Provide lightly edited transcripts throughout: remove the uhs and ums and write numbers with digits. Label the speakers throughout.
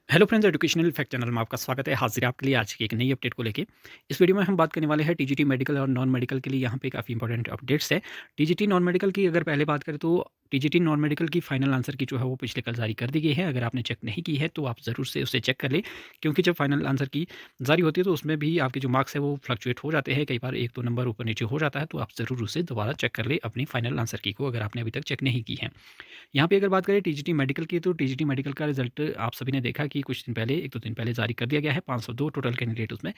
Speaker 1: Hello friends, educational fact channel में आपका स्वागत है। हाजिर है आपके लिए आज की एक नई अपडेट को लेके। इस वीडियो में हम बात करने वाले हैं टीजीटी मेडिकल और नॉन मेडिकल के लिए यहाँ पे काफ़ी इंपॉर्टेंट अपडेट्स है। टीजीटी नॉन मेडिकल की अगर पहले बात करें तो टीजीटी नॉन मेडिकल की फाइनल आंसर की जो है वो पिछले कल जारी कर दी गई है। अगर आपने चेक नहीं की है तो आप ज़रूर से उसे चेक कर लें, क्योंकि जब फाइनल आंसर की जारी होती है तो उसमें भी आपके जो मार्क्स है वो फ्लक्चुएट हो जाते हैं। कई बार 1-2 नंबर ऊपर नीचे हो जाता है, तो आप ज़रूर उसे दोबारा चेक कर लें अपनी फाइनल आंसर की को, अगर आपने अभी तक चेक नहीं की है। यहाँ पे अगर बात करें टीजीटी मेडिकल की, तो टीजीटी मेडिकल का रिजल्ट आप सभी ने देखा कि कुछ दिन पहले 1-2 दिन पहले जारी कर दिया गया है। 502 टोटल कैंडिडेट उसमें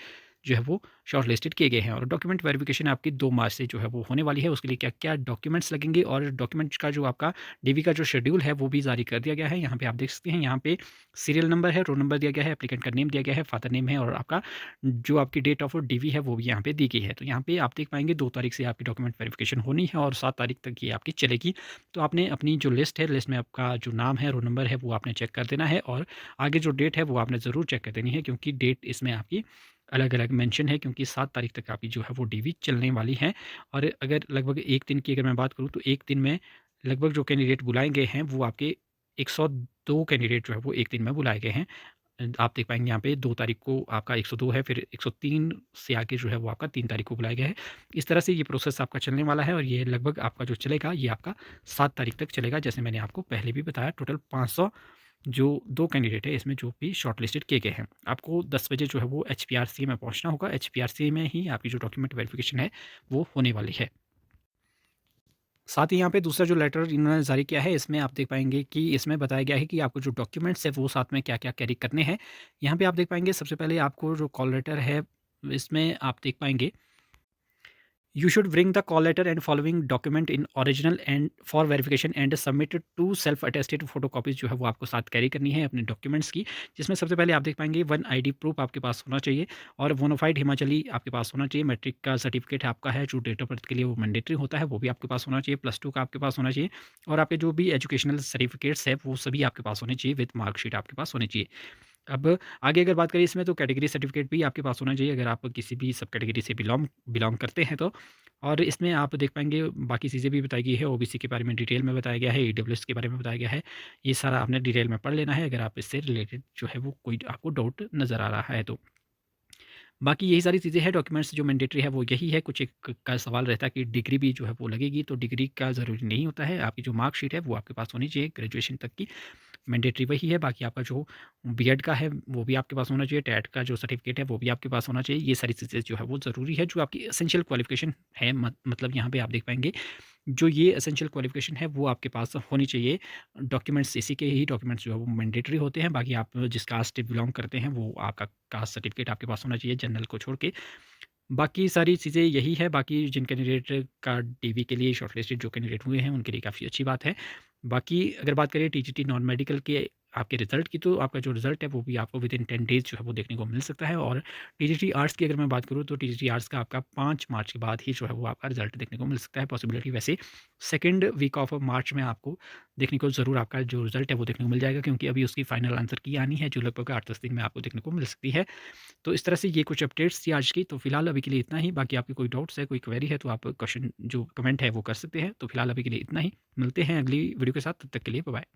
Speaker 1: जो है वो शॉर्ट लिस्टेड किए गए हैं, और डॉक्यूमेंट वेरिफिकेशन आपकी 2 मार्च से जो है वो होने वाली है। उसके लिए क्या-क्या डॉक्यूमेंट्स लगेंगे और डॉक्यूमेंट्स का जो आपका डीवी का जो शेड्यूल है वो भी जारी कर दिया गया है। यहाँ पे आप देख सकते हैं, यहाँ पे सीरियल नंबर है, रोल नंबर दिया गया है, एप्लीकेंट का नेम दिया गया है, फादर नेम है, और आपका जो आपकी डेट ऑफ डीवी है वो भी यहाँ पे दी गई है। तो यहाँ पे आप देख पाएँगे 2 तारीख से आपकी डॉक्यूमेंट वेरिफिकेशन होनी है और 7 तारीख तक ये आपकी चलेगी। तो आपने अपनी जो लिस्ट है, लिस्ट में आपका जो नाम है, रोल नंबर है, वो आपने चेक कर देना है, और आगे जो डेट है वो आपने ज़रूर चेक कर देनी है, क्योंकि डेट इसमें आपकी अलग-अलग मेंशन है, क्योंकि 7 तारीख तक आपकी जो है वो डीवी चलने वाली है। और अगर लगभग 1 दिन की अगर मैं बात करूँ, तो 1 दिन में लगभग जो कैंडिडेट बुलाए गए हैं वो आपके 102 कैंडिडेट जो है वो 1 दिन में बुलाए गए हैं। आप देख पाएँगे यहाँ पे 2 तारीख को आपका 102 है, फिर 103 से आगे जो है वो आपका 3 तारीख को बुलाया गया है। इस तरह से ये प्रोसेस आपका चलने वाला है, और ये लगभग आपका जो चलेगा ये आपका 7 तारीख तक चलेगा। जैसे मैंने आपको पहले भी बताया, टोटल 500 जो 2 कैंडिडेट है इसमें जो भी शॉर्टलिस्टेड किए गए हैं। आपको 10 बजे जो है वो एचपीआरसीए में पहुँचना होगा। एचपीआरसीए में ही आपकी जो डॉक्यूमेंट वेरिफिकेशन है वो होने वाली है। साथ ही यहाँ पे दूसरा जो लेटर इन्होंने जारी किया है, इसमें आप देख पाएँगे कि इसमें बताया गया है कि आपको जो डॉक्यूमेंट्स हैं वो साथ में क्या-क्या कैरी करने हैं। यहाँ पे आप देख पाएँगे, सबसे पहले आपको जो कॉल लेटर है, इसमें आप देख पाएँगे, you should bring the call letter and following document in original and for verification and submitted to self attested photocopies जो है वो आपको साथ कैरी करनी है अपने डॉक्यूमेंट्स की। जिसमें सबसे पहले आप देख पाएंगे, वन आईडी प्रूफ आपके पास होना चाहिए, और बोनाफाइड हिमाचली आपके पास होना चाहिए। मैट्रिक का सर्टिफिकेट आपका है जो डेट ऑफ बर्थ के लिए वो मैंडेटरी होता है, वो भी आपके पास होना चाहिए। +2 का आपके पास होना चाहिए, और आपके जो भी एजुकेशनल सर्टिफिकेट्स है वो सभी आपके पास होने चाहिए, विद मार्कशीट आपके पास होनी चाहिए। अब आगे अगर बात करें इसमें, तो कैटेगरी सर्टिफिकेट भी आपके पास होना चाहिए, अगर आप किसी भी सब कैटेगरी से बिलोंग बिलोंग करते हैं तो। और इसमें आप देख पाएँगे बाकी चीज़ें भी बताई गई है, ओबीसी के बारे में डिटेल में बताया गया है, ईडब्ल्यूएस के बारे में बताया गया है। ये सारा आपने डिटेल में पढ़ लेना है, अगर आप इससे रिलेटेड जो है वो कोई आपको डाउट नज़र आ रहा है तो। बाकी यही सारी चीज़ें हैं, डॉक्यूमेंट्स जो मैंडेटरी है वो यही है। कुछ एक का सवाल रहता है कि डिग्री भी जो है वो लगेगी, तो डिग्री का ज़रूरी नहीं होता है। आपकी जो मार्कशीट है वो आपके पास होनी चाहिए ग्रेजुएशन तक की, मैंडेटरी वही है। बाकी आपका जो बीएड का है वो भी आपके पास होना चाहिए, टेट का जो सर्टिफिकेट है वो भी आपके पास होना चाहिए। ये सारी चीज़ें जो है वो ज़रूरी है, जो आपकी एसेंशियल क्वालिफ़िकेशन है। मतलब यहाँ पे आप देख पाएँगे, जो ये एसेंशियल क्वालिफ़िकेशन है वो आपके पास होनी चाहिए। डॉक्यूमेंट्स इसी के ही डॉक्यूमेंट्स जो है वो मैंडेटरी होते हैं। बाकी आप जिस कास्ट से बिलॉन्ग करते हैं वो आपका कास्ट सर्टिफिकेट आपके पास होना चाहिए, जनरल को छोड़ के। बाकी सारी चीज़ें यही है। बाकी जिन कैंडिडेट का डीवी के लिए शॉर्टलिस्टेड जो कैंडिडेट हुए हैं उनके लिए काफ़ी अच्छी बात है। बाकी अगर बात करें टीजीटी नॉन मेडिकल के आपके रिज़ल्ट की, तो आपका जो रिज़ल्ट है वो भी आपको विदिन 10 डेज़ जो है वो देखने को मिल सकता है। और टीजीटी आर्ट्स की अगर मैं बात करूँ, तो टीजीटी आर्ट्स का आपका 5 मार्च के बाद ही जो है वो आपका रिज़ल्ट देखने को मिल सकता है। पॉसिबिलिटी वैसे सेकंड वीक ऑफ मार्च में आपको देखने को ज़रूर आपका जो रिज़ल्ट है वो देखने को मिल जाएगा, क्योंकि अभी उसकी फाइनल आंसर की आनी है, जो लगभग 8-10 दिन में आपको देखने को मिल सकती है। तो इस तरह से ये कुछ अपडेट्स थी आज की। तो फिलहाल अभी के लिए इतना ही। बाकी आपके कोई डाउट्स है, कोई क्वेरी है, तो आप क्वेश्चन जो कमेंट है वो कर सकते हैं। तो फिलहाल अभी के लिए इतना ही। मिलते हैं अगली वीडियो के साथ, तब तक के लिए बाय बाय।